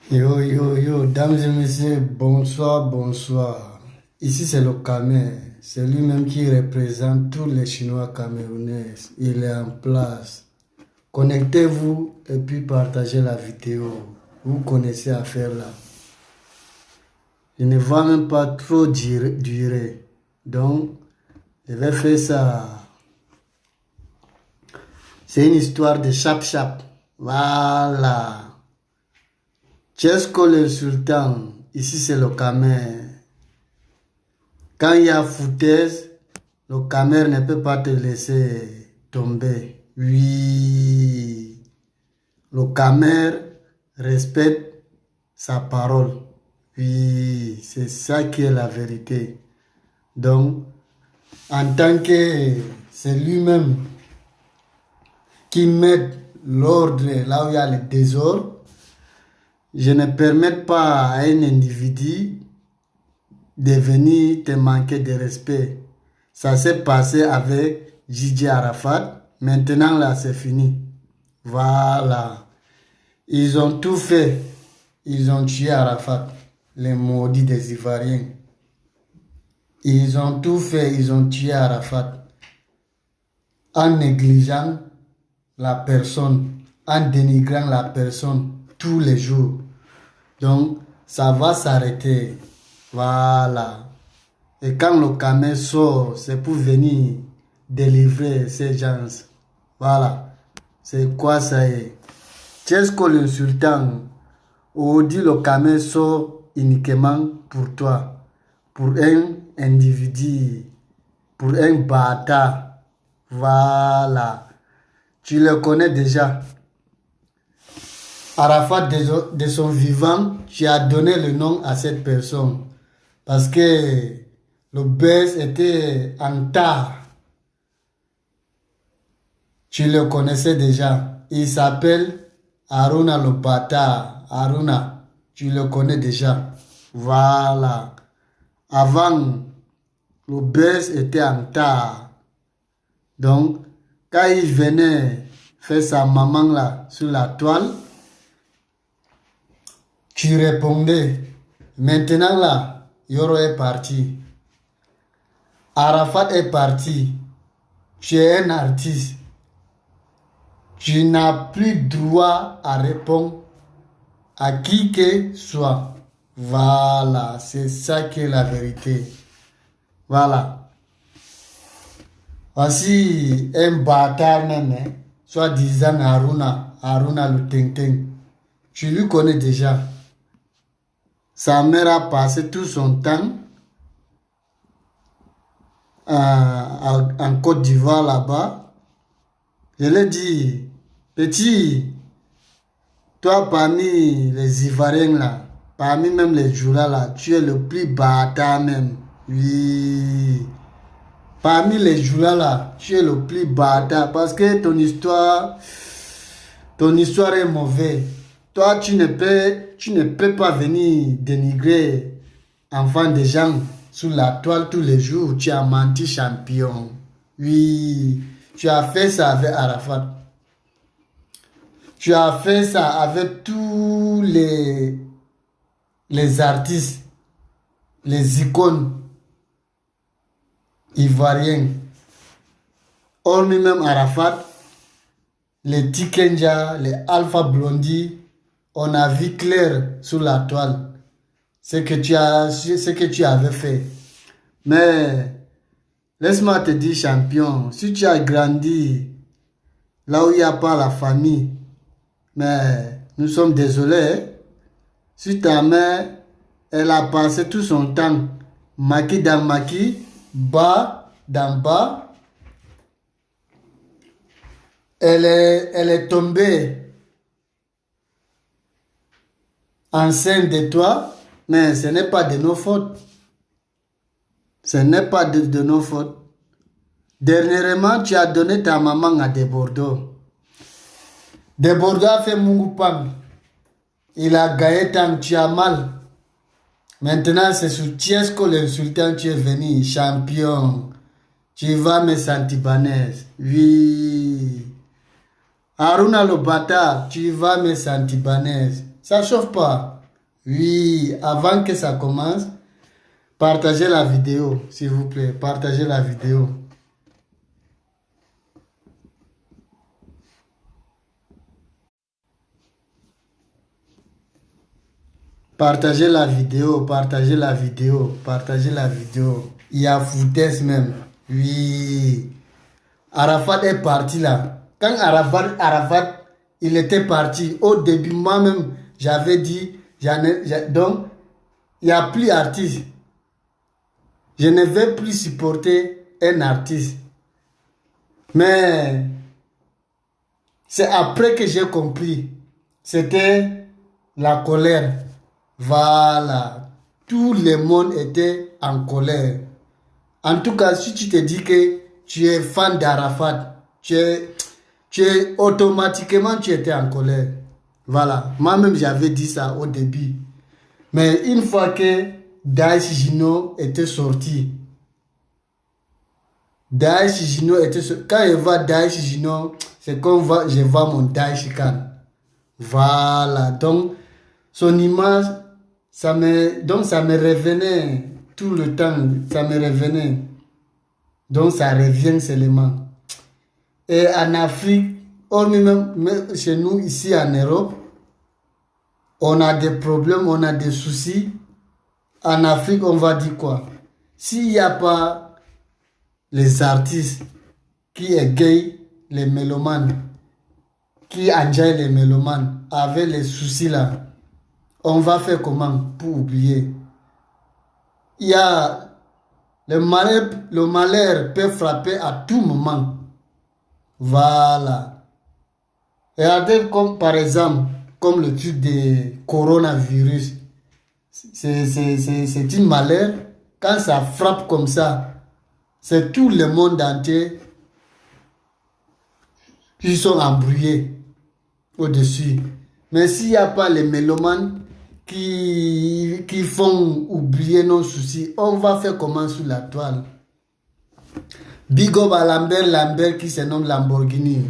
Yo, yo, yo, dames et messieurs, bonsoir, bonsoir. Ici, c'est le Camer. C'est lui-même qui représente tous les Chinois camerounais. Il est en place. Connectez-vous et puis partagez la vidéo. Vous connaissez à faire là. Je ne vois même pas trop durer. Donc, je vais faire ça. C'est une histoire de chap-chap. Voilà. Chesco le sultan, ici c'est le Camer. Quand il y a foutaise, le Camer ne peut pas te laisser tomber. Oui, le Camer respecte sa parole. Oui, c'est ça qui est la vérité. Donc, en tant que c'est lui-même qui met l'ordre là où il y a le désordre, je ne permets pas à un individu de venir te manquer de respect. Ça s'est passé avec Gigi Arafat. Maintenant, là, c'est fini. Voilà. Ils ont tout fait. Ils ont tué Arafat, les maudits des Ivoiriens. Ils ont tout fait. Ils ont tué Arafat en négligeant la personne, en dénigrant la personne tous les jours. Donc, ça va s'arrêter. Voilà. Et quand le Camer sort, c'est pour venir délivrer ces gens. Voilà. C'est quoi ça y est? Chesco le sultan, ou dit le Camer sort uniquement pour toi, pour un individu, pour un bâtard. Voilà. Tu le connais déjà. Arafat de son vivant, tu as donné le nom à cette personne. Parce que le buzz était en tas. Tu le connaissais déjà. Il s'appelle Haruna le bâtard. Haruna, tu le connais déjà. Voilà. Avant, le buzz était en tas. Donc, quand il venait faire sa maman là sur la toile, tu répondais. Maintenant là, Yoro est parti. Arafat est parti. Tu es un artiste. Tu n'as plus droit à répondre à qui que soit. Voilà, c'est ça qui est la vérité. Voilà. Voici un bâtard même, hein, soi-disant Haruna le Tintin. Tu lui connais déjà. Sa mère a passé tout son temps en Côte d'Ivoire là-bas. Je l'ai dit, petit, toi parmi les Ivoiriens là, parmi même les Djoula là, tu es le plus bâtard même. Oui. Parmi les Djoula là, tu es le plus bâtard parce que ton histoire est mauvaise. Toi, tu ne peux pas venir dénigrer enfants des gens sur la toile tous les jours. Tu as menti, champion. Oui, tu as fait ça avec Arafat. Tu as fait ça avec tous les artistes, les icônes ivoiriens. Hormis même Arafat, les Tikenja, les Alpha Blondie, on a vu clair sur la toile ce que tu avais fait. Mais laisse-moi te dire, champion, si tu as grandi là où il n'y a pas la famille, mais nous sommes désolés, hein. Si ta mère, elle a passé tout son temps maquis dans maquis, bas dans bas, elle est tombée enceinte de toi, mais ce n'est pas de nos fautes. Ce n'est pas de nos fautes. Dernièrement, tu as donné ta maman à Desbordeaux. Desbordeaux a fait Mungupam. Il a gagné tant, tu as mal. Maintenant, c'est sur Tiesco l'insultant, tu es venu, champion. Tu vas me sentir banaise. Oui. Haruna le bâtard, tu vas me sentir banaise. Ça chauffe pas. Oui, avant que ça commence, partagez la vidéo, s'il vous plaît. Partagez la vidéo. Partagez la vidéo, partagez la vidéo, partagez la vidéo. Il y a foutaise même. Oui. Arafat est parti là. Quand Arafat, il était parti, au début, moi-même, j'avais dit, donc, il n'y a plus d'artiste. Je ne vais plus supporter un artiste. Mais c'est après que j'ai compris. C'était la colère. Voilà. Tout le monde était en colère. En tout cas, si tu te dis que tu es fan d'Arafat, automatiquement tu étais en colère. Voilà. Moi-même, j'avais dit ça au début. Mais une fois que Daesh Gino était sorti, quand je vois Daesh Gino, c'est comme je vois mon Daesh Khan. Voilà. Donc, son image, ça me revenait tout le temps. Ça me revenait. Donc, ça revient seulement. Et en Afrique, même chez nous, ici en Europe, on a des problèmes, on a des soucis. En Afrique, on va dire quoi? S'il n'y a pas les artistes qui égayent les mélomanes, qui enjaillent les mélomanes avec les soucis là, on va faire comment pour oublier? Il y a le malheur peut frapper à tout moment. Voilà. Regardez comme par exemple, comme le truc de coronavirus. C'est une malheur. Quand ça frappe comme ça, c'est tout le monde entier qui sont embrouillés au-dessus. Mais s'il n'y a pas les mélomanes qui font oublier nos soucis, on va faire comment sur la toile? Big up à Lambert qui se nomme Lamborghini.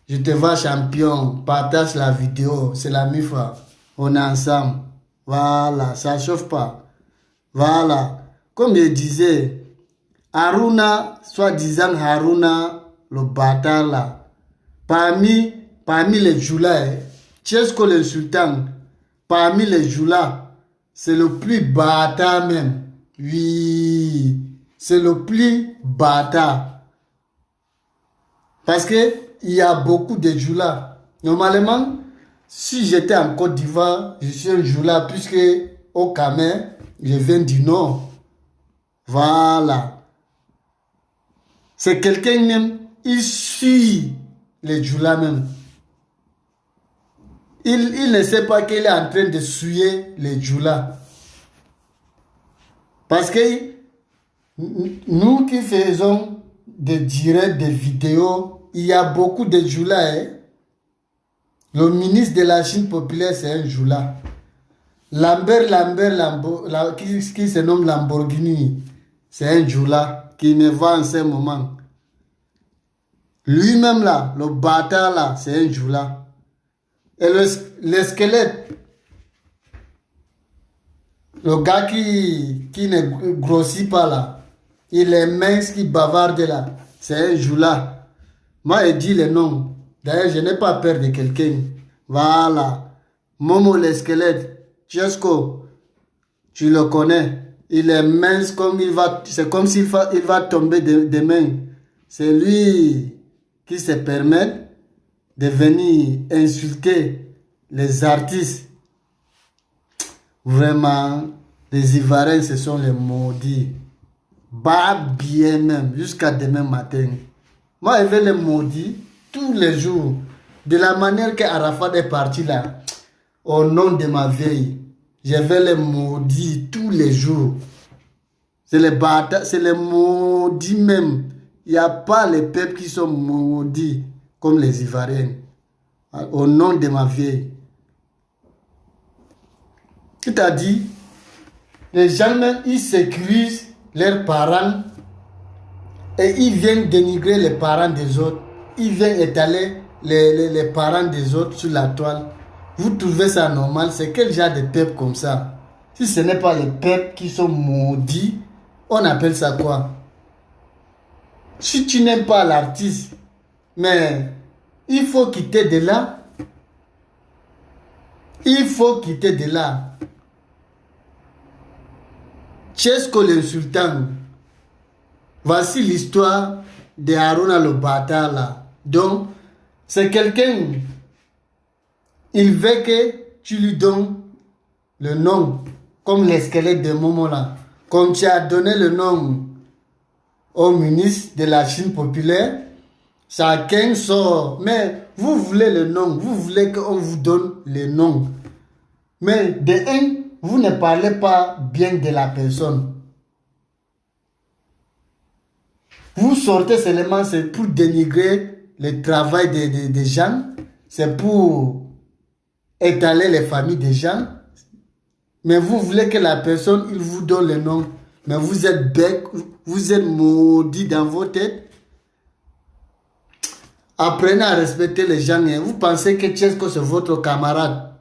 Je te vois champion, partage la vidéo, c'est la MIFA. On est ensemble. Voilà, ça ne chauffe pas. Voilà. Comme je disais, Haruna, soi-disant Haruna, le bâtard là, parmi les Djoula, Tchesko le sultan, parmi les Djoula, c'est le plus bâtard même. Oui, c'est le plus bâtard. Parce que il y a beaucoup de Djoula. Normalement, si j'étais en Côte d'Ivoire, je suis un Djoula, puisque au Cameroun, je viens du Nord. Voilà. C'est quelqu'un même, il suit les Djoula même. Il ne sait pas qu'il est en train de suyer les Djoula. Parce que nous qui faisons des directs, des vidéos, il y a beaucoup de Djoula. Le ministre de la Chine populaire, c'est un Djoula. Qui se nomme Lamborghini, c'est un Djoula qui me voit en ce moment. Lui-même là, le bâtard là, c'est un Djoula. Et le squelette, le gars qui ne grossit pas là, il est mince, qui bavarde là, c'est un Djoula. Moi, je dis le nom. D'ailleurs, je n'ai pas peur de quelqu'un. Voilà. Momo le squelette, Tchesko, tu le connais. Il est mince comme c'est comme s'il va tomber de main. C'est lui qui se permet de venir insulter les artistes. Vraiment, les Ivoiriens, ce sont les maudits. Bah bien même, jusqu'à demain matin. Moi, je vais les maudire tous les jours. De la manière que Arafat est parti là, au nom de ma vieille, je vais les maudire tous les jours. C'est les bâtards, c'est les maudits même. Il n'y a pas les peuples qui sont maudits comme les Ivoiriens. Au nom de ma vieille. Qui t'a dit? Les gens même, ils sécurisent leurs parents et ils viennent dénigrer les parents des autres. Ils viennent étaler les parents des autres sur la toile. Vous trouvez ça normal? C'est quel genre de peuple comme ça? Si ce n'est pas les peuples qui sont maudits, on appelle ça quoi? Si tu n'aimes pas l'artiste, mais il faut quitter de là. Il faut quitter de là. Tchesco l'insultant. Voici l'histoire de Haruna le bâtard là. Donc, c'est quelqu'un, il veut que tu lui donnes le nom, comme les squelettes de Momo là. Comme tu as donné le nom au ministre de la Chine populaire, chacun sort. Mais vous voulez le nom, vous voulez qu'on vous donne le nom. Mais de un, vous ne parlez pas bien de la personne. Vous sortez seulement, c'est pour dénigrer le travail des gens, c'est pour étaler les familles des gens. Mais vous voulez que la personne, il vous donne le nom. Mais vous êtes bête, vous êtes maudit dans vos têtes. Apprenez à respecter les gens. Hein. Vous pensez que Tchesco c'est votre camarade.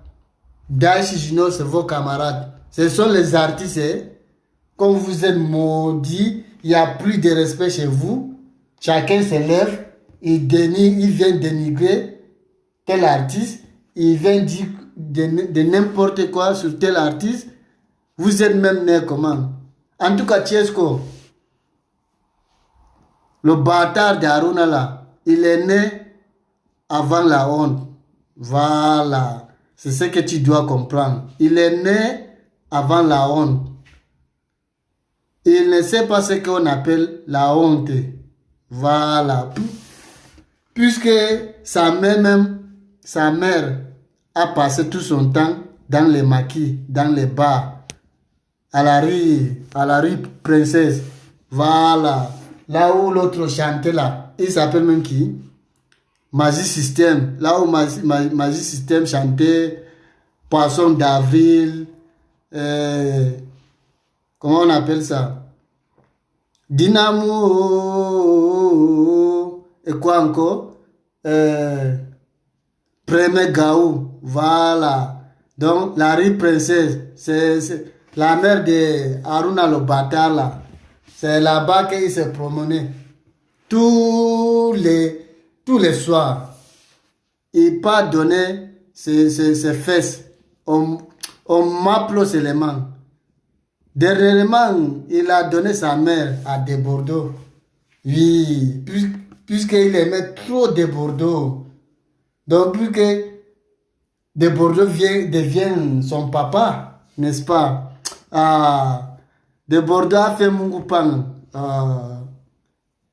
Daesh Junior c'est vos camarades. Ce sont les artistes. Hein. Comme vous êtes maudits, il n'y a plus de respect chez vous. Chacun se lève, il vient dénigrer tel artiste. Il vient dire de n'importe quoi sur tel artiste. Vous êtes même né comment? En tout cas, Tchesco, le bâtard d'Haruna là, il est né avant la honte. Voilà. C'est ce que tu dois comprendre. Il est né avant la honte. Il ne sait pas ce qu'on appelle la honte. Voilà. Puisque sa mère a passé tout son temps dans les maquis, dans les bars, à la rue Princesse. Voilà. Là où l'autre chantait là. Il s'appelle même qui? Magic System. Là où Magic System chantait Poisson d'avril. Comment on appelle ça? Dynamo. Et quoi encore? Premier Gaou. Voilà. Donc, la rue Princesse, c'est la mère de Haruna le bâtard là. C'est là-bas qu'il s'est promené. Tous les soirs. Il pas donné ses fesses. On m'appelait seulement. Dernièrement, il a donné sa mère à des Bordeaux. Oui, puisqu'il aimait trop des Bordeaux. Donc, plus que des Bordeaux devient son papa, n'est-ce pas? De Bordeaux a fait Mungupang.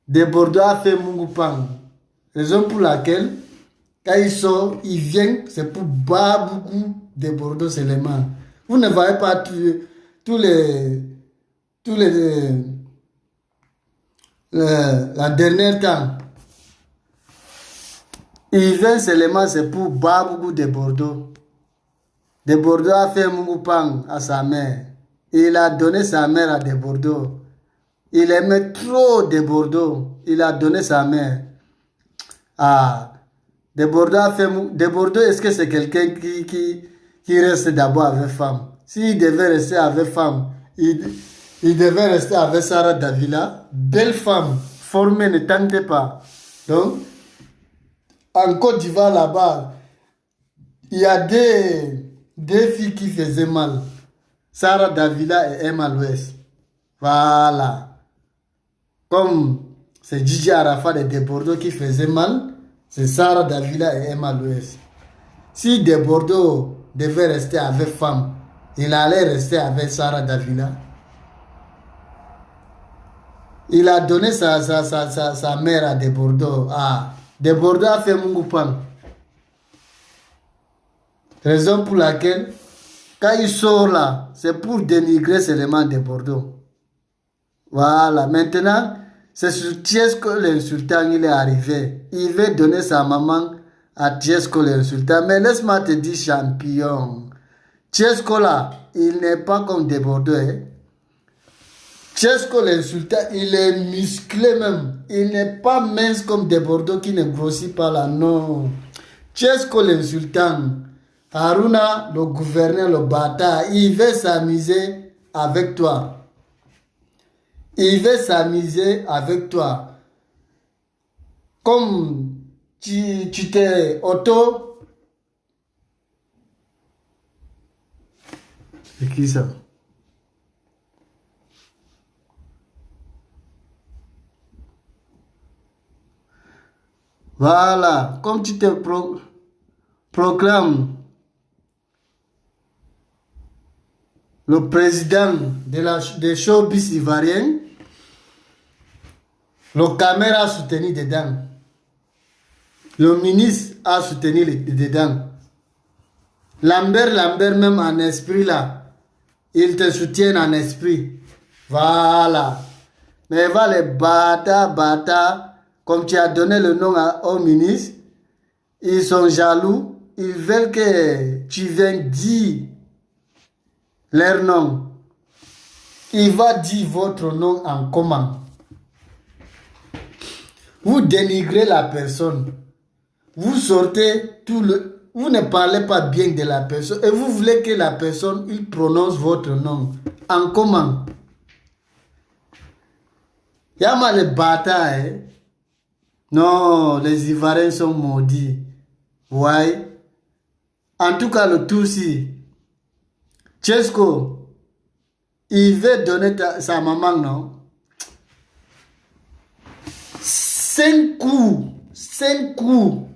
De Bordeaux a fait Mungupang. Raison pour laquelle, quand il sort, il vient, c'est pour boire beaucoup de Bordeaux seulement. Vous ne voyez pas la dernière temps. Il vient seulement, c'est pour boire beaucoup de Bordeaux. De Bordeaux a fait Mungupang à sa mère. Il a donné sa mère à de Bordeaux. Il aimait trop de Bordeaux. Il a donné sa mère. De Bordeaux, est-ce que c'est quelqu'un qui reste d'abord avec femme? S'il devait rester avec femme, il devait rester avec Sarah Davila. Belle femme, formée, ne tentez pas. Donc, en Côte d'Ivoire, là-bas, il y a deux filles qui faisaient mal. Sarah Davila et Emma Louès. Voilà. Comme c'est Gigi Arafat de Bordeaux qui faisait mal, c'est Sarah Davila et Emma Louès. Si de Bordeaux devait rester avec femme, il allait rester avec Sarah Davila. Il a donné sa mère à de Bordeaux. De Bordeaux a fait Mungupang. Raison pour laquelle, quand il sort là, c'est pour dénigrer seulement de Bordeaux. Voilà. Maintenant, c'est sur Tchesco l'insultant, il est arrivé. Il veut donner sa maman à Tchesco l'insultant. Mais laisse-moi te dire, champion. Tchesco là, il n'est pas comme de Bordeaux. Hein. Tchesco l'insultant, il est musclé même. Il n'est pas mince comme de Bordeaux qui ne grossit pas là. Non. Tchesco l'insultant. Haruna, le gouverneur, le bâtard, il veut s'amuser avec toi. Il veut s'amuser avec toi. Comme tu t'es auto... C'est qui ça? Voilà, comme tu te proclames le président des showbiz ivoiriens, le caméra a soutenu dedans. Le ministre a soutenu dedans. Lambert même en esprit là, il te soutient en esprit. Voilà. Mais va les bâtards, comme tu as donné le nom au ministre, ils sont jaloux, ils veulent que tu viennes dire leur nom. Il va dire votre nom en comment. Vous dénigrez la personne. Vous sortez vous ne parlez pas bien de la personne et vous voulez que la personne il prononce votre nom. En comment? Yama les bâtards, hein? Non, les Ivoiriens sont maudits. Ouais. En tout cas, le Tutsi, Tchesco, il veut donner sa maman, non? 5 coups. 5 coups.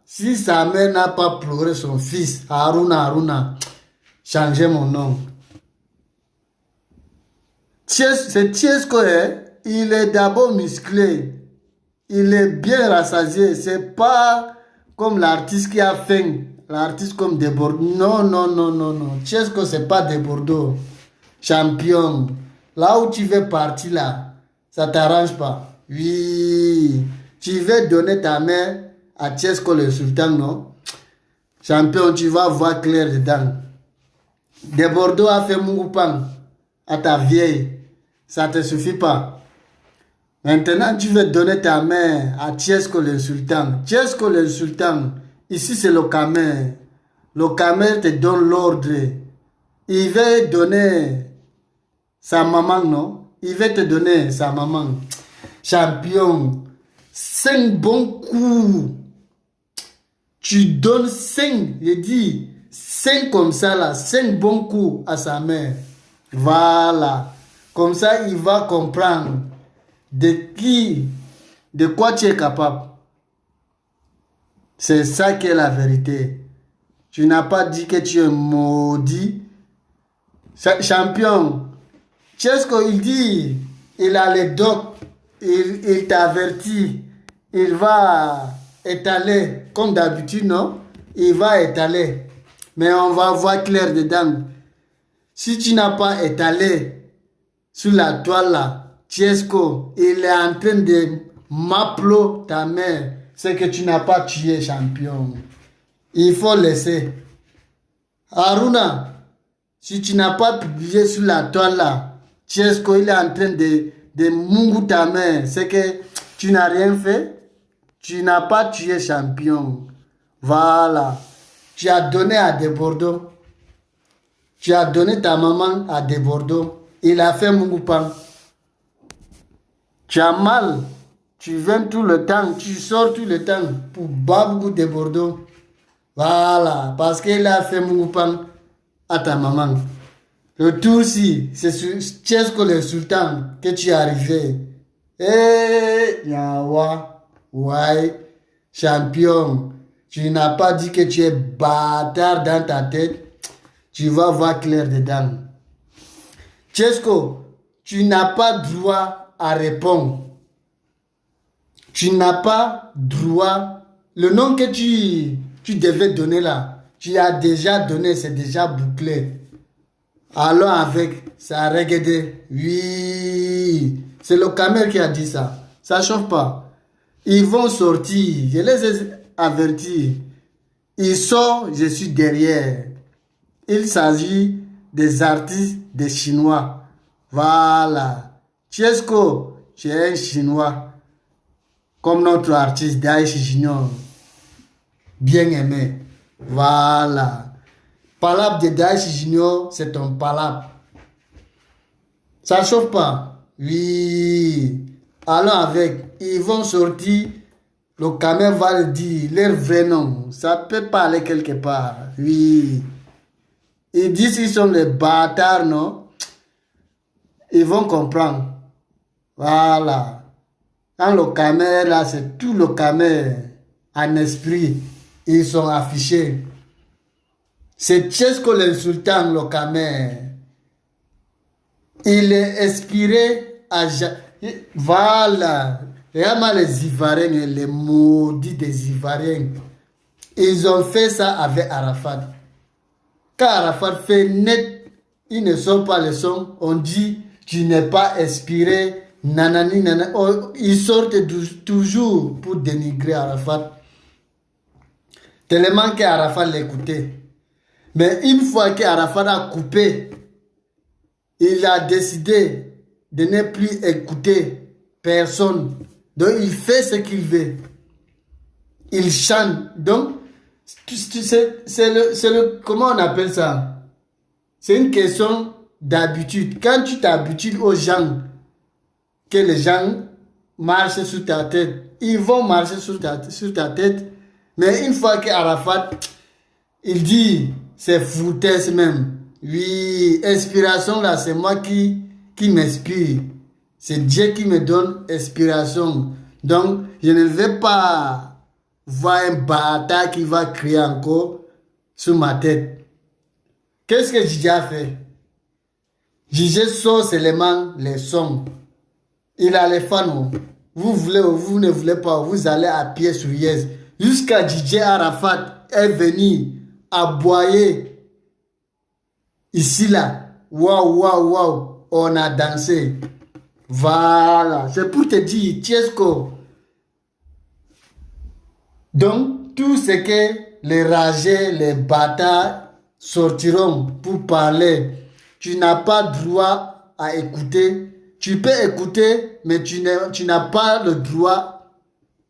Si sa mère n'a pas pleuré son fils, Haruna, changez mon nom. C'est Tchesco, hein? Il est d'abord musclé. Il est bien rassasié. C'est pas comme l'artiste qui a faim. L'artiste comme des Bordeaux. Non. Tchesco, c'est pas des Bordeaux. Champion. Là où tu veux partir, là, ça t'arrange pas. Oui. Tu veux donner ta main à Tchesco le sultan, non? Champion, tu vas voir clair dedans. Des Bordeaux a fait Mungoupang à ta vieille. Ça te suffit pas. Maintenant, tu veux donner ta main à Tchesco le sultan. Tchesco le sultan, ici c'est le Camer. Le Camer te donne l'ordre. Il veut donner sa maman, non? Il veut te donner sa maman. Champion, 5 bons coups. Tu donnes 5, je dis, 5 comme ça là, 5 bons coups à sa mère. Voilà. Comme ça, il va comprendre de quoi tu es capable. C'est ça qui est la vérité. Tu n'as pas dit que tu es maudit. Champion, Tchesco, il dit, il a les docs, il t'avertit, il va étaler, comme d'habitude, non? Il va étaler. Mais on va voir clair dedans. Si tu n'as pas étalé sur la toile là, Tchesco, il est en train de m'appeler ta mère. C'est que tu n'as pas tué, champion. Il faut laisser. Haruna, si tu n'as pas publié sur la toile là, Tchesco, il est en train de mungu ta mère. C'est que tu n'as rien fait. Tu n'as pas tué, champion. Voilà. Tu as donné à des Bordeaux. Tu as donné ta maman à des Bordeaux. Il a fait Mungoupang. Tu as mal. Tu viens tout le temps. Tu sors tout le temps pour Babou de Bordeaux. Voilà. Parce qu'il a fait Mungoupang à ta maman. Le tout aussi, c'est sur Tchesco le sultan que tu es arrivé. Eh, Yawa, ouais, champion. Tu n'as pas dit que tu es bâtard dans ta tête. Tu vas voir clair dedans. Tchesco, tu n'as pas droit à répondre. Tu n'as pas droit. Le nom que tu devais donner là, tu as déjà donné, c'est déjà bouclé. Alors avec, ça a regardé. Oui, c'est le Camer qui a dit ça. Ça ne chauffe pas. Ils vont sortir. Je les ai avertis. Ils sortent, je suis derrière. Il s'agit des artistes des Chinois. Voilà. Tchesco, tu es un Chinois. Comme notre artiste Daïchi Junior. Bien aimé. Voilà. Palabre de Daesh Junior, c'est ton palabre. Ça chauffe pas? Oui. Allons avec. Ils vont sortir. Le caméra va le dire. Leur vrai nom. Ça peut pas aller quelque part. Oui. Ils disent qu'ils sont les bâtards, non? Ils vont comprendre. Voilà. Quand le caméra là, c'est tout le caméra en esprit. Ils sont affichés. C'est Tchesco l'insultant, le caméra. Il est inspiré à... Voilà. Regarde les Ivoiriens, les maudits des Ivoiriens. Ils ont fait ça avec Arafat. Quand Arafat fait net, ils ne sont pas le son. On dit, tu n'es pas inspiré. Nanani, nanani. Ils sortent toujours pour dénigrer Arafat. Tellement qu'Arafat l'écoutait. Mais une fois qu'Arafat a coupé, il a décidé de ne plus écouter personne. Donc il fait ce qu'il veut. Il chante. Donc, comment on appelle ça? C'est une question d'habitude. Quand tu t'habitues aux gens, que les gens marchent sur ta tête, ils vont marcher sur ta tête. Mais une fois qu'Arafat, il dit, c'est foutaise même. Oui, inspiration là, c'est moi qui m'inspire. C'est Dieu qui me donne inspiration. Donc, je ne vais pas voir un bâtard qui va crier encore sur ma tête. Qu'est-ce que Didier a fait? Didier sort seulement les sons. Il a les fans. Vous voulez ou vous ne voulez pas, vous allez à pied sur Yes. Jusqu'à Didier Arafat est venu aboyer ici là. Waouh, waouh, waouh. On a dansé. Voilà. C'est pour te dire, Tchesco. Donc, tout ce que les ragés, les bâtards sortiront pour parler, tu n'as pas droit à écouter. Tu peux écouter, mais tu n'as pas le droit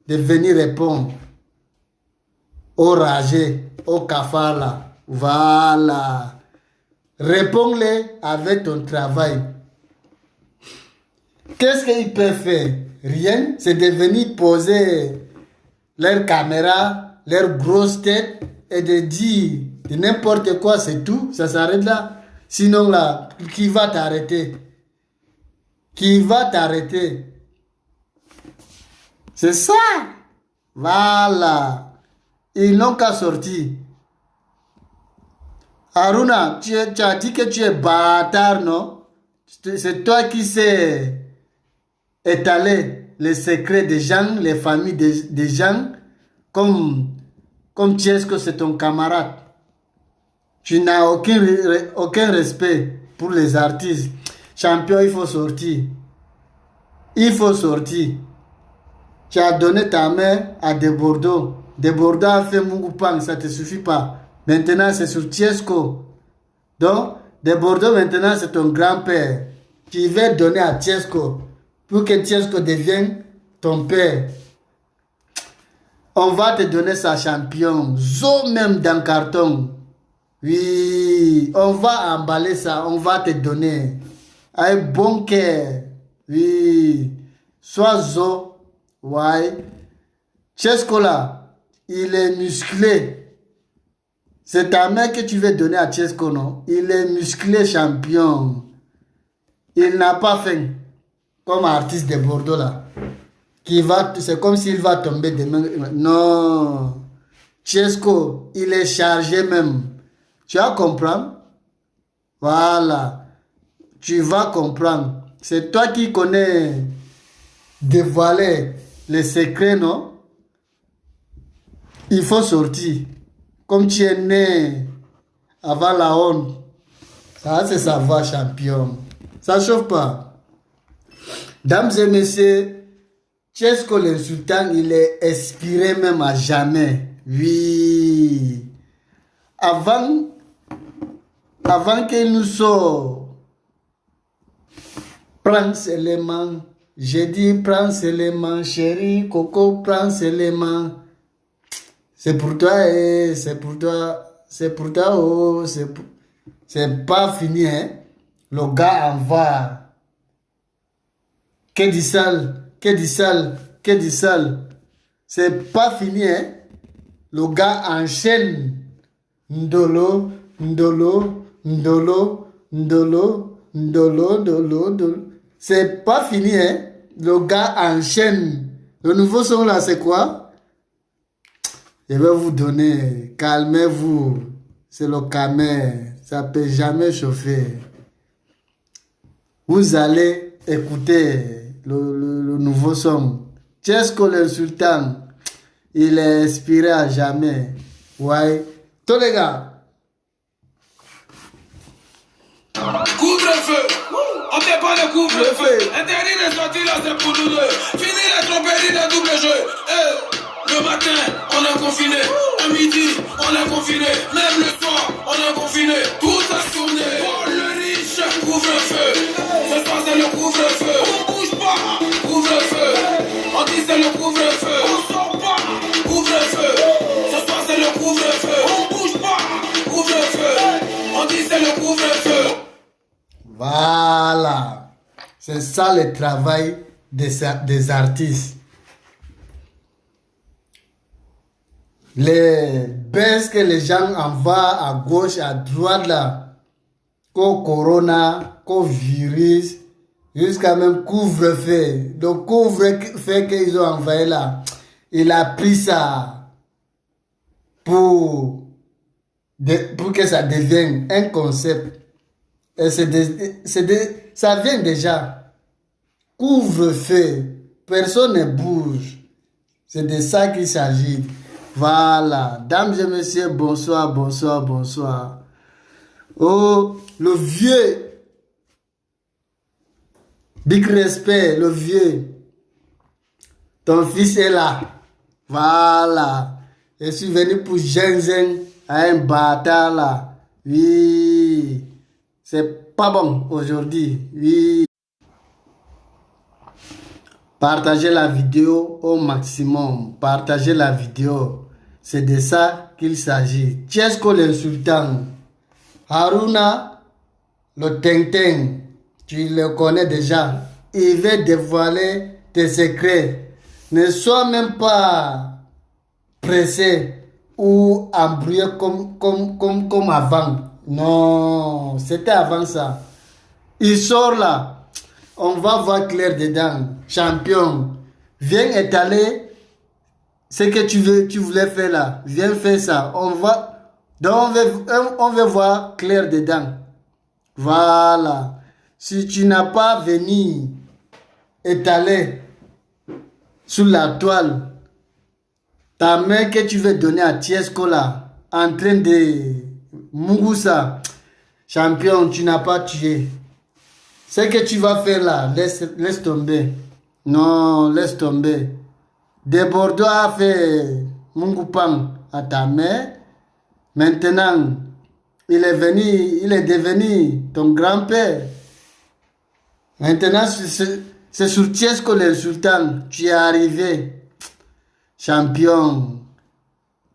de venir répondre aux ragés, aux cafards là. Voilà. Réponds-les avec ton travail. Qu'est-ce qu'ils peuvent faire? Rien. C'est de venir poser leur caméra, leur grosse tête et de dire de n'importe quoi, c'est tout. Ça s'arrête là. Sinon là, qui va t'arrêter? Qui va t'arrêter? C'est ça. Voilà. Ils n'ont qu'à sortir. Haruna, tu as dit que tu es bâtard, non? C'est toi qui sais étaler les secrets des gens, les familles des gens, comme Tchesco, c'est ton camarade. Tu n'as aucun respect pour les artistes. Champion, il faut sortir. Il faut sortir. Tu as donné ta main à Desbordeaux. Desbordeaux a fait Mungupang, ça ne te suffit pas. Maintenant, c'est sur Tchesco. Donc, Desbordeaux, maintenant, c'est ton grand-père qui veut donner à Tchesco pour que Tchesco devienne ton père. On va te donner sa champion. Zo même dans carton. Oui, on va emballer ça. On va te donner. Un bon cœur. Oui. Sois zo. Ouais. Tchesco là, il est musclé. C'est ta main que tu veux donner à Tchesco, non? Il est musclé champion. Il n'a pas faim. Comme artiste de Bordeaux là. C'est comme s'il va tomber demain. Non. Tchesco, il est chargé même. Tu vas comprendre? Voilà. Tu vas comprendre. C'est toi qui connais dévoiler les secrets, non? Il faut sortir. Comme tu es né avant la honte. Ça, c'est savoir champion. Ça chauffe pas. Dames et messieurs, Tchesco l'insultant, il est inspiré même à jamais. Oui. Avant qu'il nous sorte, prends seulement. J'ai dit, prends seulement, chérie, Coco, prends seulement. C'est pour toi, c'est pour toi, oh, c'est pas fini, hein. Le gars envoie. Que du sale, que du sale, que du sale. C'est pas fini, hein. Le gars enchaîne. Ndolo, ndolo, ndolo, ndolo, ndolo, ndolo, ndolo. C'est pas fini, hein. Le gars enchaîne. Le nouveau son là, c'est quoi? Je vais vous donner. Calmez-vous. C'est le camé. Ça peut jamais chauffer. Vous allez écouter le nouveau son. Tchesco le Sultan. Il est inspiré à jamais. Ouais. Tous les gars. Couvre-feu. On fait pas le couvre-feu. Interdit de sortir là, c'est pour nous deux. Fini la tromperie de double jeu. Le matin, on est confiné. À midi, on est confiné. Même le soir, on est confiné. Toute la journée. Pour le riche, couvre-feu. Ce soir, c'est le couvre-feu. On bouge pas. Couvre-feu. On dit c'est le couvre-feu. On sort pas. Couvre-feu. Ce soir, c'est le couvre-feu. On bouge pas. Couvre-feu. On dit c'est le couvre-feu. Voilà. C'est ça le travail des artistes. Les baisses que les gens envoient à gauche, à droite là, qu'au corona, qu'au virus, jusqu'à même couvre-feu. Le couvre-feu qu'ils ont envoyé là, il a pris ça pour que ça devienne un concept. Et ça vient déjà. Couvre-feu. Personne ne bouge. C'est de ça qu'il s'agit. Voilà. Dames et messieurs, bonsoir, bonsoir, bonsoir. Oh, le vieux. Big respect, le vieux. Ton fils est là. Voilà. Je suis venu pour Shenzhen à un bâtard là. Oui. C'est pas bon aujourd'hui. Oui. Partagez la vidéo au maximum. Partagez la vidéo. C'est de ça qu'il s'agit. Tchesco le Sultan. Haruna le Teng-Teng. Tu le connais déjà. Il veut dévoiler tes secrets. Ne sois même pas pressé ou embrouillé comme avant. Non, c'était avant ça. Il sort là. On va voir clair dedans. Champion. Viens étaler ce que tu voulais faire là. Viens faire ça. Donc on veut voir clair dedans. Voilà. Si tu n'as pas venu étaler sur la toile ta main que tu veux donner à Tchesco là, en train de Mugusa, champion, tu n'as pas tué. Ce que tu vas faire là, laisse tomber. Non, laisse tomber. De Bordeaux a fait Mungupang à ta main. Maintenant, il est devenu ton grand-père. Maintenant, c'est sur Tchesco le Sultan. Tu es arrivé. Champion.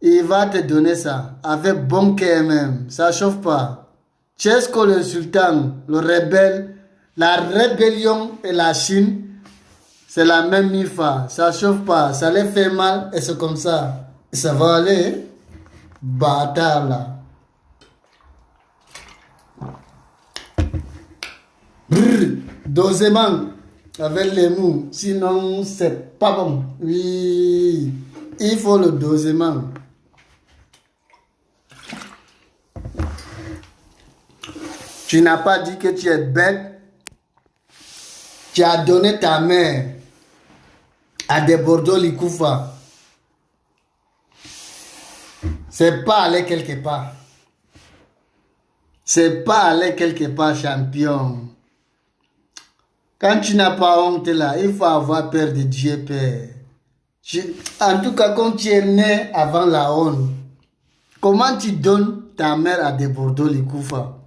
Il va te donner ça. Avec bon cœur même. Ça chauffe pas. Tchesco le Sultan, le rebelle. La rébellion et la Chine, c'est la même mifa. Ça chauffe pas. Ça les fait mal et c'est comme ça. Ça va aller. Bâtard là. Brrr, dosément avec les mots, sinon c'est pas bon. Oui, il faut le dosement. Tu n'as pas dit que tu es bête. Tu as donné ta main à des Bordeaux Likoufa. C'est pas aller quelque part. C'est pas aller quelque part, champion. Quand tu n'as pas honte là, il faut avoir peur de Dieu, Père. En tout cas, quand tu es né avant la honte, comment tu donnes ta mère à des Bordeaux Likoufa?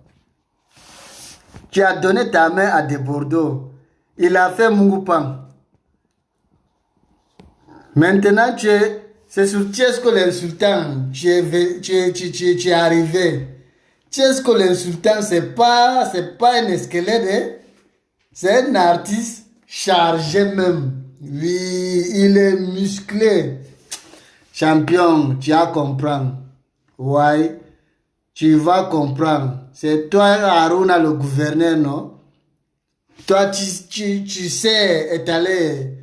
Tu as donné ta main à des Bordeaux. Il a fait Mungupang. Maintenant, tu es c'est sur Tchesco l'insultant. Tu es arrivé. Tchesco l'insultant, c'est pas un squelette, hein? C'est un artiste chargé même. Oui, il est musclé. Champion, tu vas comprendre. Ouais, tu vas comprendre. C'est toi, Aruna, le gouverneur, non? Toi, tu sais étaler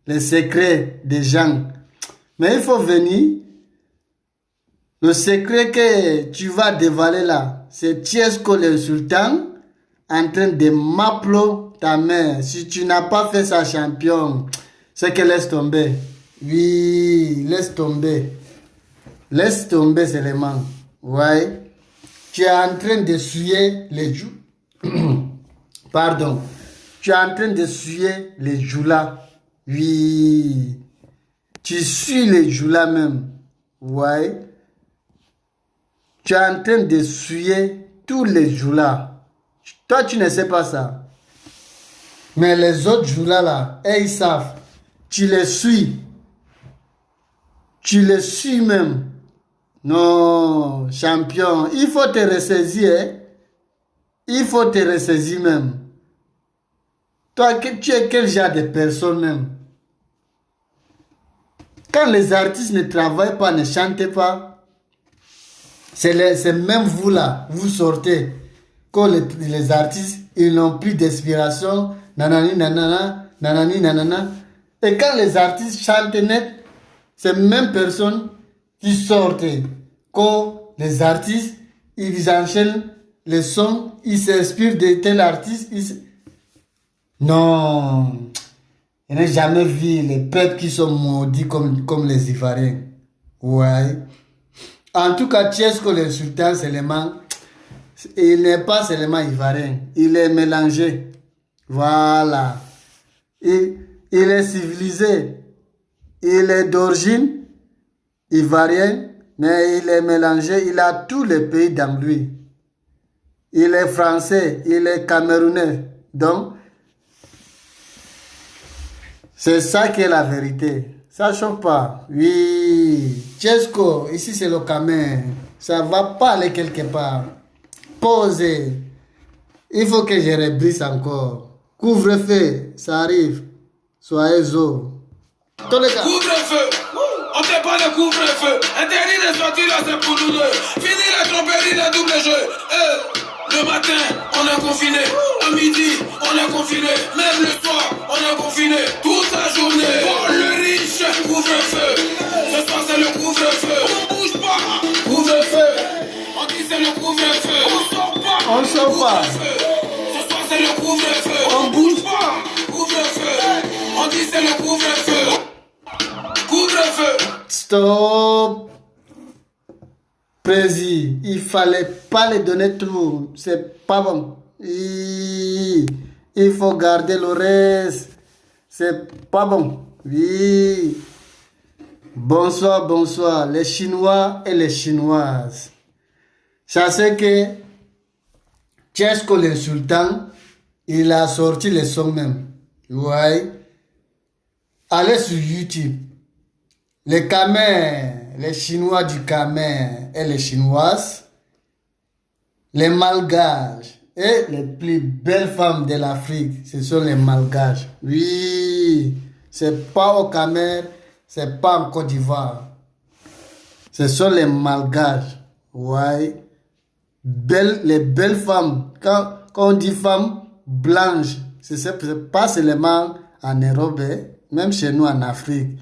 les secrets des gens. Mais il faut venir. Le secret que tu vas dévaler là, c'est Tchesco l'insultant en train de m'appeler ta mère. Si tu n'as pas fait ça, champion, c'est que laisse tomber. Oui, laisse tomber. Laisse tomber seulement. Ouais. Tu es en train de suer les joues. Pardon. Tu es en train de suer les joues là. Oui. Tu suis les joues là même. Ouais. Tu es en train de suer tous les joues là. Toi, tu ne sais pas ça. Mais les autres joues là, ils savent. Tu les suis. Tu les suis même. Non, champion, il faut te ressaisir. Hein? Il faut te ressaisir même. Toi, tu es quel genre de personne même? Quand les artistes ne travaillent pas, ne chantent pas, c'est même vous là, vous sortez. Quand les artistes, ils n'ont plus d'inspiration, nanani nanana, nanani nanana. Et quand les artistes chantent net, c'est même personne qui sortent. Quand les artistes, ils enchaînent les sons, ils s'inspirent de tel artiste. Non, je n'ai jamais vu les peuples qui sont maudits comme les Ivoiriens. Ouais. En tout cas, Tchesco l'insultant seulement, il n'est pas seulement Ivoirien, il est mélangé. Voilà. Il est civilisé. Il est d'origine ivoirienne, mais il est mélangé. Il a tous les pays dans lui. Il est français, il est camerounais. Donc, c'est ça qui est la vérité. Ça ne chauffe pas. Oui. Tchesco, ici c'est le Cameroun. Ça ne va pas aller quelque part. Posez. Il faut que je rebrise encore. Couvre-feu, ça arrive. Soyez au. Couvre-feu, on fait pas le couvre-feu. Interdit de sortir là, c'est pour nous deux. Fini la tromperie, le double jeu. Le matin, on est confiné. À midi, on est confiné. Même le soir, on est confiné. Toute la journée. Pour le riche, couvre-feu. Ce soir, c'est le couvre-feu. On bouge pas. Couvre-feu. On dit c'est le couvre-feu. On sort pas. On sort pas. Ce soir, c'est le couvre-feu. On bouge pas. Couvre-feu. On dit c'est le couvre-feu. Couvre-feu. Stop. Président, il fallait pas les donner tout. C'est pas bon. Il faut garder le reste. C'est pas bon. Oui. Bonsoir, bonsoir. Les Chinois et les Chinoises. Ça c'est que Tchesco l'insultant, il a sorti les sons même. Ouais. Allez sur YouTube. Les Camers, les Chinois du Camer et les Chinoises, les Malgaches et les plus belles femmes de l'Afrique, ce sont les Malgaches. Oui, c'est pas au Camer, c'est pas en Côte d'Ivoire. Ce sont les Malgaches. Ouais. Les belles femmes. Quand on dit femmes blanches, c'est pas seulement en Europe, même chez nous en Afrique.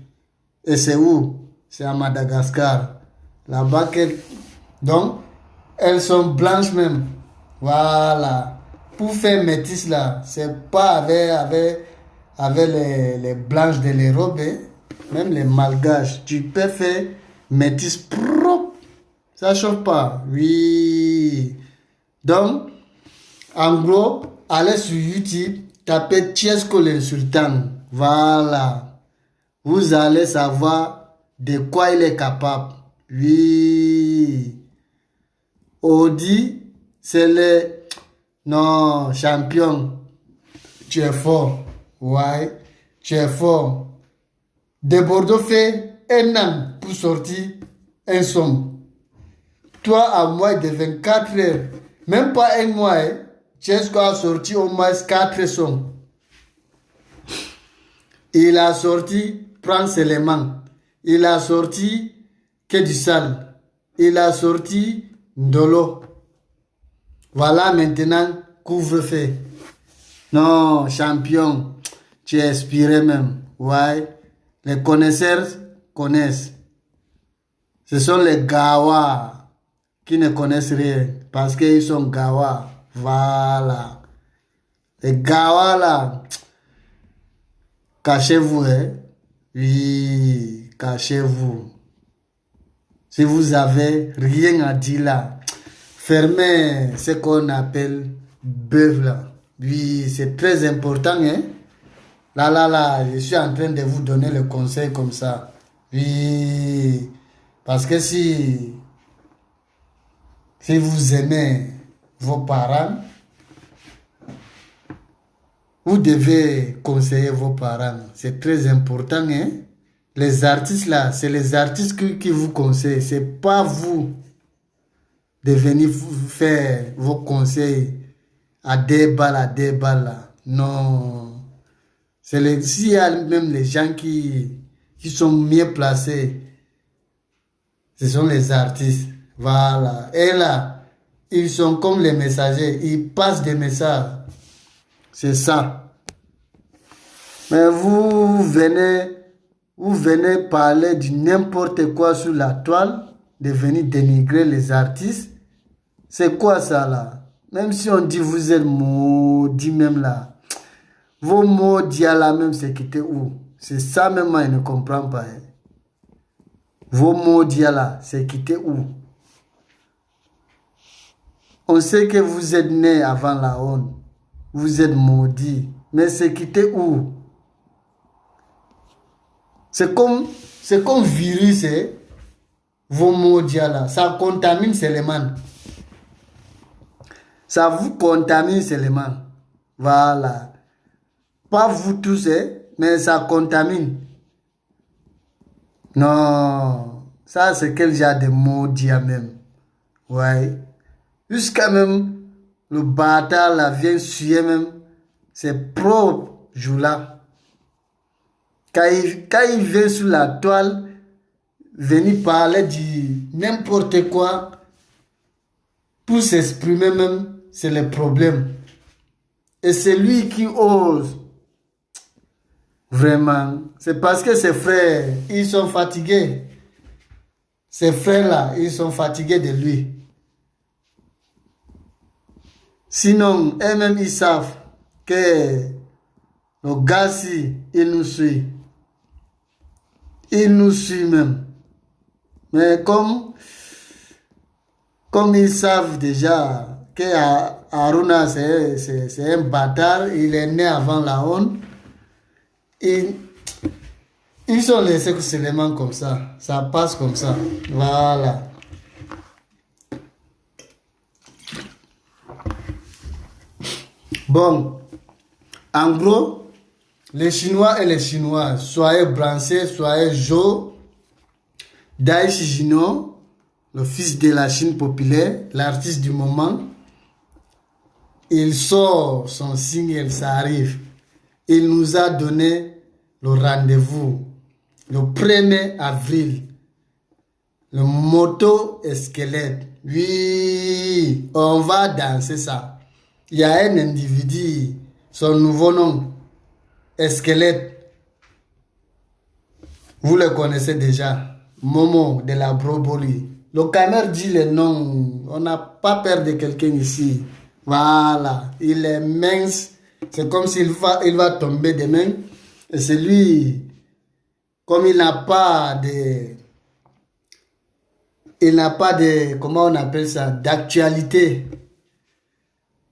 Et c'est où? C'est à Madagascar. Là-bas, donc, elles sont blanches même. Voilà. Pour faire métis là, c'est pas avec les blanches de l'Europe, même les malgaches. Tu peux faire métis propre. Ça chauffe pas. Oui. Donc, en gros, allez sur YouTube, tapez Tchesco l'insultant. Voilà. Vous allez savoir de quoi il est capable. Oui. Audi, c'est le... Non, champion. Tu es fort. Ouais, tu es fort. De Bordeaux fait un an. pour sortir un son. Toi, à moins de 24 heures, même pas un mois, hein, Chesco a sorti au moins 4 sons. Il a sorti Prends Seulement. Il a sorti Que du Sale. Il a sorti Ndolo. Voilà maintenant couvre-feu. Non, champion, tu es inspiré même. Ouais. Les connaisseurs connaissent. Ce sont les Gawa qui ne connaissent rien parce qu'ils sont Gawa. Voilà. Les Gawa là, cachez-vous, hein. Oui, cachez-vous. Si vous avez rien à dire là, fermez ce qu'on appelle bœuf là. Oui, c'est très important, hein. Là, je suis en train de vous donner le conseil comme ça. Oui, parce que si vous aimez vos parents, vous devez conseiller vos parents. C'est très important, hein. Les artistes là, c'est les artistes qui vous conseillent. C'est pas vous de venir faire vos conseils à des balles là. Non. S'il y a même les gens qui sont mieux placés, ce sont les artistes. Voilà. Et là, ils sont comme les messagers. Ils passent des messages. C'est ça. Mais vous venez parler de n'importe quoi sur la toile, de venir dénigrer les artistes. C'est quoi ça là? Même si on dit vous êtes maudits même là. Vos mots d'il là même c'est quitter où? C'est ça même moi je ne comprends pas. Hein. Vos mots d'il là c'est quitter où? On sait que vous êtes né avant la honte. Vous êtes maudits. Mais c'est quitter où? C'est comme virus, hein? Vos mots d'il là. Ça contamine seulement. Ça vous contamine seulement. Voilà. Pas vous tous, hein, mais ça contamine. Non. Ça, c'est quel genre de maudit même. Ouais. Jusqu'à même, le bâtard là vient suer même ses propres joues là. Quand il vient sur la toile, venir parler de n'importe quoi, pour s'exprimer même, c'est le problème. Et c'est lui qui ose. Vraiment. C'est parce que ses frères, ils sont fatigués. Ses frères là, ils sont fatigués de lui. Sinon, eux-mêmes, ils savent que le gars-ci, il nous suit. Il nous suit même. Mais comme ils savent déjà que Aruna, c'est un bâtard, il est né avant la honte, ils sont laissés seulement comme ça. Ça passe comme ça. Voilà. Bon, en gros, les Chinois et les Chinois, soyez Brancé, soyez Jo, Dai Shijino, le fils de la Chine populaire, l'artiste du moment, il sort son single, ça arrive. Il nous a donné le rendez-vous le 1er avril. Le moto et squelette. Oui, on va danser ça. Il y a un individu, son nouveau nom, Squelette. Vous le connaissez déjà. Momo de la Broboli. Le caméra dit le nom. On n'a pas peur de quelqu'un ici. Voilà. Il est mince. C'est comme s'il va tomber demain. Et c'est lui, comme il n'a pas de, comment on appelle ça, d'actualité.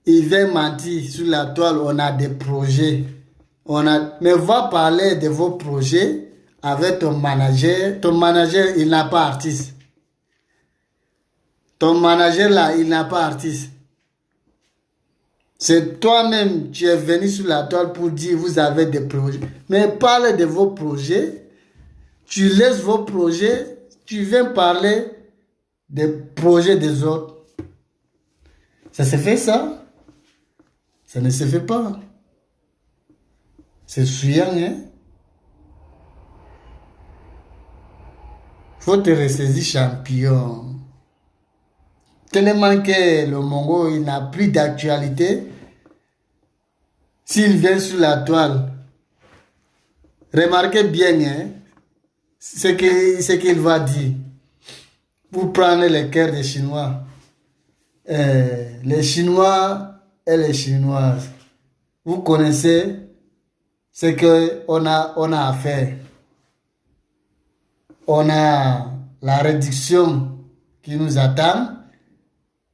Il vient mentir sur la toile, on a des projets. Mais va parler de vos projets avec ton manager. Ton manager, il n'a pas artiste. Ton manager là, il n'a pas artiste. C'est toi-même, tu es venu sur la toile pour dire vous avez des projets. Mais parle de vos projets. Tu laisses vos projets. tu viens parler des projets des autres. Ça se fait ça? Ça ne se fait pas. C'est souillant, hein? Faut te ressaisir champion. Tellement que le Mongo, il n'a plus d'actualité. S'il vient sur la toile, remarquez bien, hein, ce qu'il va dire. Pour prendre le cœur des Chinois. Les Chinois et les Chinoises. Vous connaissez ce qu'on a à faire. On a la réduction qui nous attend.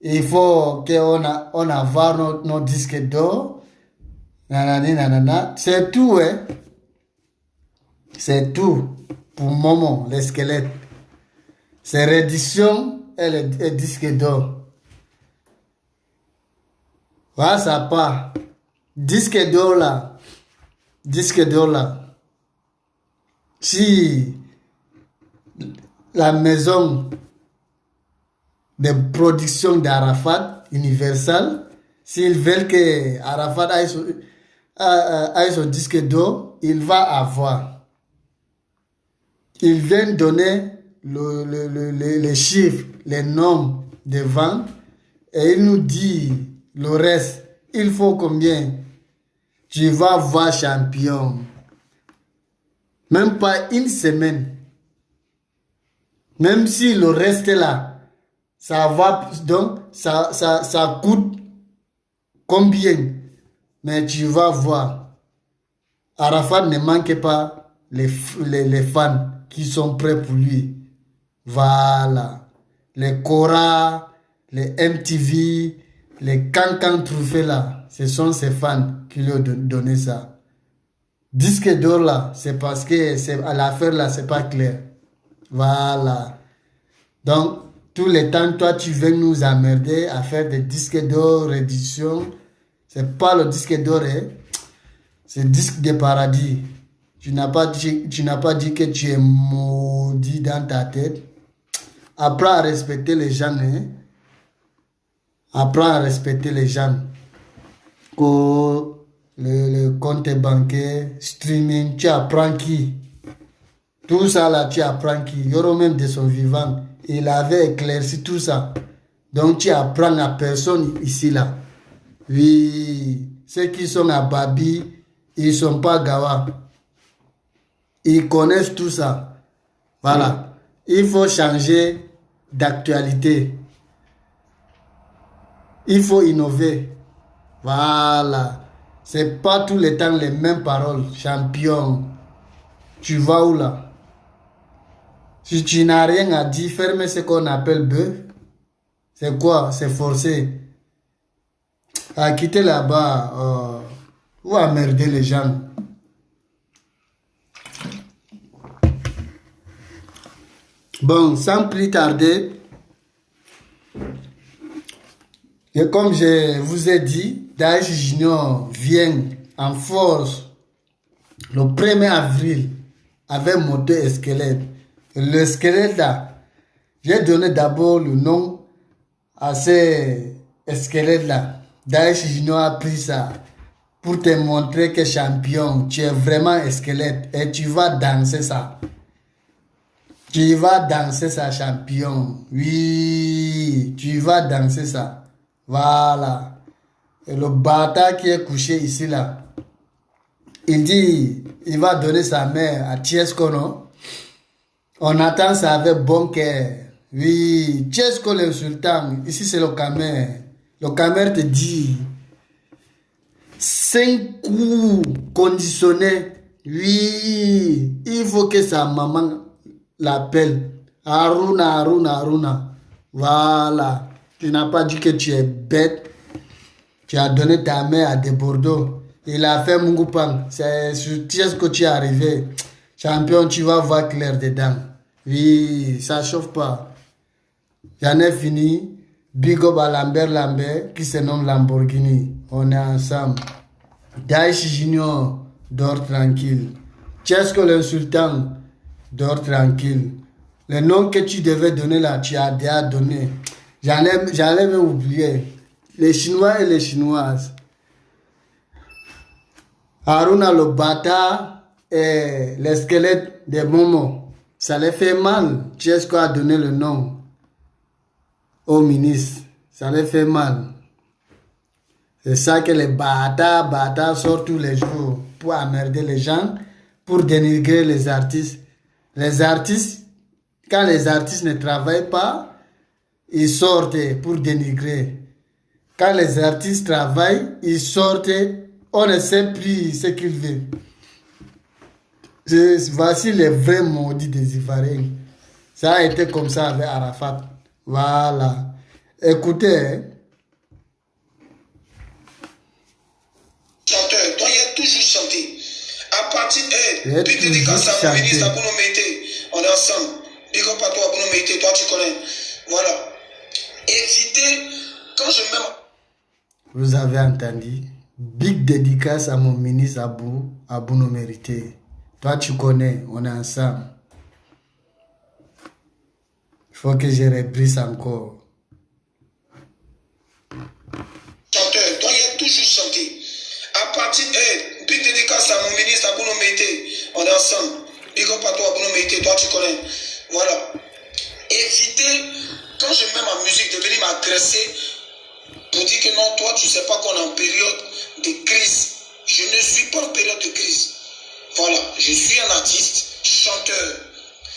Il faut qu'on avoir nos disques d'or. Nanani, nanana. C'est tout, hein. C'est tout pour Momo, les squelettes. C'est réduction et les disques d'or. Voilà, ça part. Disque d'or là. Disque d'or là. Si la maison de production d'Arafat, Universal, s'ils veulent que Arafat aille son disque d'or, il va avoir. Il vient donner les chiffres, les nombres de ventes et il nous dit le reste. Il faut combien? Tu vas voir champion. Même pas une semaine. Même si le reste est là, ça va, donc ça coûte combien? Mais tu vas voir. Arafat ne manque pas les fans qui sont prêts pour lui. Voilà. Les Cora, les MTV, les Cancan Trophées là, ce sont ses fans qui lui ont donné ça. Disque d'or là, c'est parce que à l'affaire là, c'est pas clair. Voilà. Donc, tous les temps, toi, tu viens nous emmerder à faire des disques d'or, réédition. C'est pas le disque d'or, hein. C'est disque de paradis. Tu n'as pas dit que tu es maudit dans ta tête. Apprends à respecter les gens, hein. Apprends à respecter les gens. Le compte bancaire, streaming, tu apprends qui? Tout ça là, tu apprends qui? Yoro même de son vivant, il avait éclairci tout ça. Donc tu apprends à personne ici là. Oui, ceux qui sont à Babi, ils sont pas gawa. Ils connaissent tout ça. Voilà. Il faut changer d'actualité. Il faut innover. Voilà. C'est pas tout le temps les mêmes paroles. Champion. Tu vas où là? Si tu n'as rien à dire, ferme ce qu'on appelle bœuf. C'est quoi? C'est forcé. À quitter là-bas. Ou à merder les gens. Bon, sans plus tarder. Et comme je vous ai dit, Daesh Junior vient en force le 1er avril avec moto et squelette. Le squelette là, j'ai donné d'abord le nom à ces squelettes là. Daesh Junior a pris ça pour te montrer que champion, tu es vraiment un squelette et tu vas danser ça. Tu vas danser ça, champion. Oui, tu vas danser ça. Voilà. Et le bâtard qui est couché ici là, il dit, il va donner sa mère à Tiesko, non? On attend ça avec bon cœur. Oui, Tiesko l'insultant, ici c'est le Camer. Le Camer te dit 5 coups conditionnés. Oui, il faut que sa maman l'appelle. Aruna. Voilà. Tu n'as pas dit que tu es bête. Tu as donné ta mère à des Bordeaux. Il a fait Mungupang. C'est sur Tiesko que tu es arrivé. Champion, tu vas voir clair dedans. Oui, ça chauffe pas. J'en ai fini. Big up à Lambert, qui se nomme Lamborghini. On est ensemble. Daesh Junior, dors tranquille. Tiesko l'insultant, dors tranquille. Le nom que tu devais donner là, tu as déjà donné. J'allais même oublier. Les Chinois et les Chinoises. Haruna le bâtard et les squelettes des Momo. Ça les fait mal. Chesco a donné le nom au ministre. Ça les fait mal. C'est ça que les bâtards sortent tous les jours pour emmerder les gens, pour dénigrer les artistes. Les artistes, quand les artistes ne travaillent pas, ils sortent pour dénigrer. Quand les artistes travaillent, ils sortent, on ne sait plus ce qu'ils veulent. Voici les vrais maudits des Ivoiriens. Ça a été comme ça avec Arafat. Voilà. Écoutez. Chanteur, toi, il y a toujours chanté. À partir de puis dédicace à mon ministre Abouno Meïté. On est ensemble. Big up à toi, Abouno Meïté. Toi, tu connais. Voilà. Évitez, quand je m'aime. Vous avez entendu? Big dédicace à mon ministre Abouno Meïté. Toi, tu connais. On est ensemble. Il faut que je rebrise encore. Chanteur, toi, il y a toujours chanté. À partir de big dédicace à mon ministre Abouno Meïté. On est ensemble. Big up à toi, Abouno Meïté. Toi, tu connais. Voilà. Évitez, quand je mets ma musique, de venir m'agresser pour dire que non, toi, tu sais pas qu'on est en période de crise. Je ne suis pas en période de crise. Voilà. Je suis un artiste, chanteur.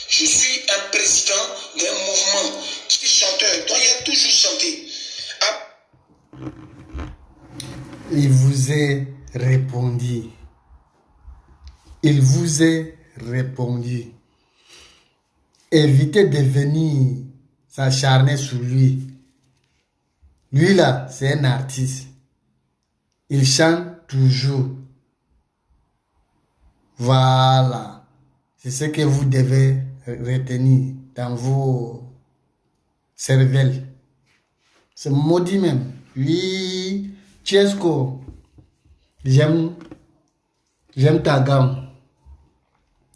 Je suis un président d'un mouvement qui est chanteur. Toi, il y a toujours chanté. Il vous est répondu. Il vous est répondu. Évitez de venir s'acharner sur lui. Lui là, c'est un artiste. Il chante toujours. Voilà. C'est ce que vous devez retenir dans vos cervelles. C'est maudit même. Oui. Chesco, j'aime ta gamme.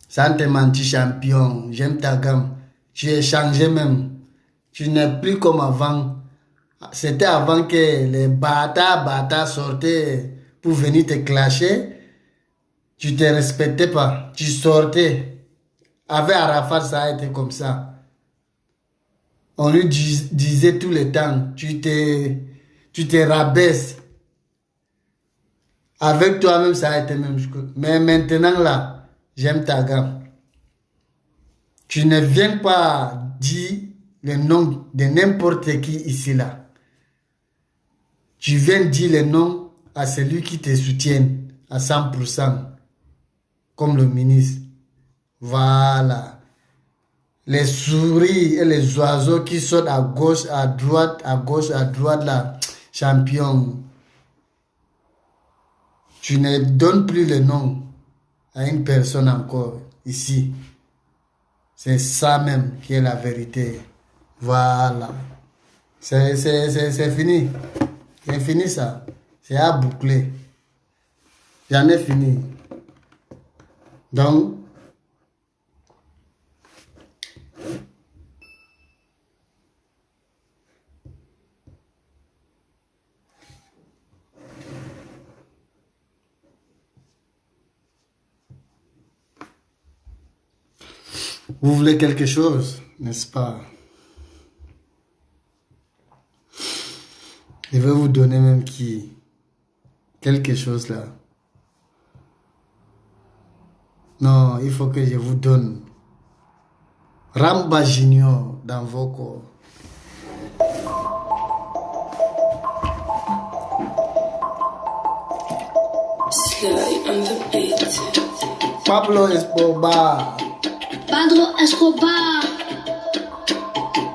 Sans te mentir, champion, j'aime ta gamme. Tu es changé même. Tu n'es plus comme avant. C'était avant que les bâtards sortaient pour venir te clasher. Tu te respectais pas. Tu sortais. Avec Arafat, ça a été comme ça. On lui disait tout le temps, tu te rabaisses. Avec toi-même, ça a été même chose. Mais maintenant, là, j'aime ta gamme. Tu ne viens pas dire le nom de n'importe qui ici, là. Tu viens dire le nom à celui qui te soutient à 100%, comme le ministre. Voilà. Les souris et les oiseaux qui sautent à gauche, à droite, là, champion. Tu ne donnes plus le nom à une personne encore ici. C'est ça même qui est la vérité. Voilà. C'est fini. C'est fini ça. C'est à boucler. J'en ai fini. Donc, vous voulez quelque chose, n'est-ce pas? Je vais vous donner même quelque chose là. Non, il faut que je vous donne Ramba Junior dans vos corps. Pablo Escobar. Pablo Escobar.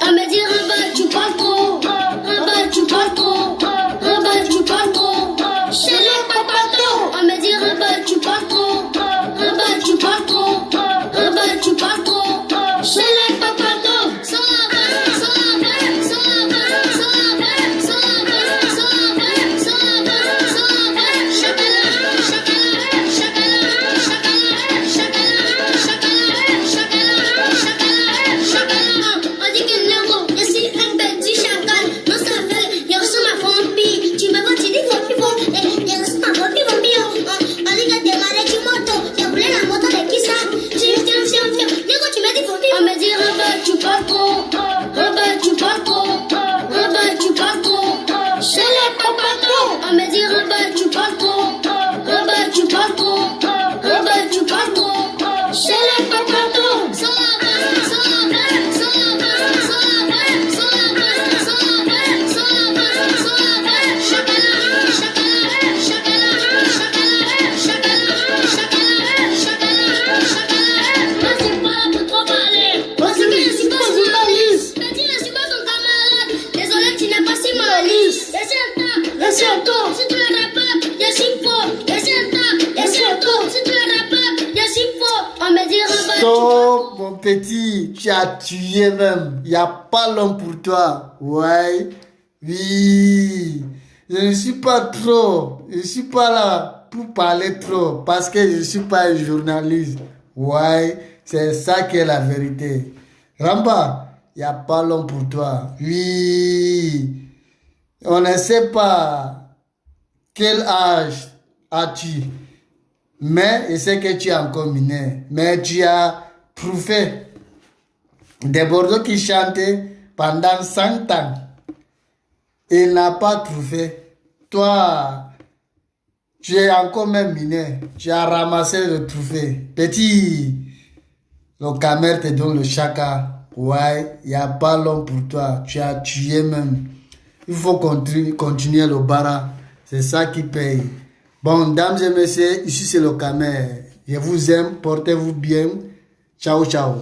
On me dit Ramba, tu parles trop. Ramba, tu parles trop. Ramba, tu parles trop. C'est le papato. On me dit Ramba, tu parles trop. Ramba, tu parles trop. Ramba, tu parles trop. C'est le papato. Ça va, ça va, ça va, ça va, ça va, ça va, ça va, ça va. Chacala, chacala, chacala, chacala, chacala, chacala, chacala, chacala. petit, tu as tué même. Il n'y a pas l'homme pour toi. Ouais. Oui. Je ne suis pas trop. Je ne suis pas là pour parler trop. Parce que je ne suis pas un journaliste. Ouais. C'est ça qui est la vérité. Ramba, il n'y a pas l'homme pour toi. Oui. On ne sait pas quel âge as-tu. Mais je sais que tu es encore mineur. Mais tu as prouvé des Bordeaux qui chantaient pendant 100 ans. Il n'a pas trouvé. Toi, tu es encore même mineur. Tu as ramassé le trophée. Petit, le camer te donne le chaka. Ouais, il n'y a pas l'homme pour toi. Tu as tué même. Il faut continuer le bara. C'est ça qui paye. Bon, dames et messieurs, ici c'est le camer. Je vous aime. Portez-vous bien. Ciao, ciao.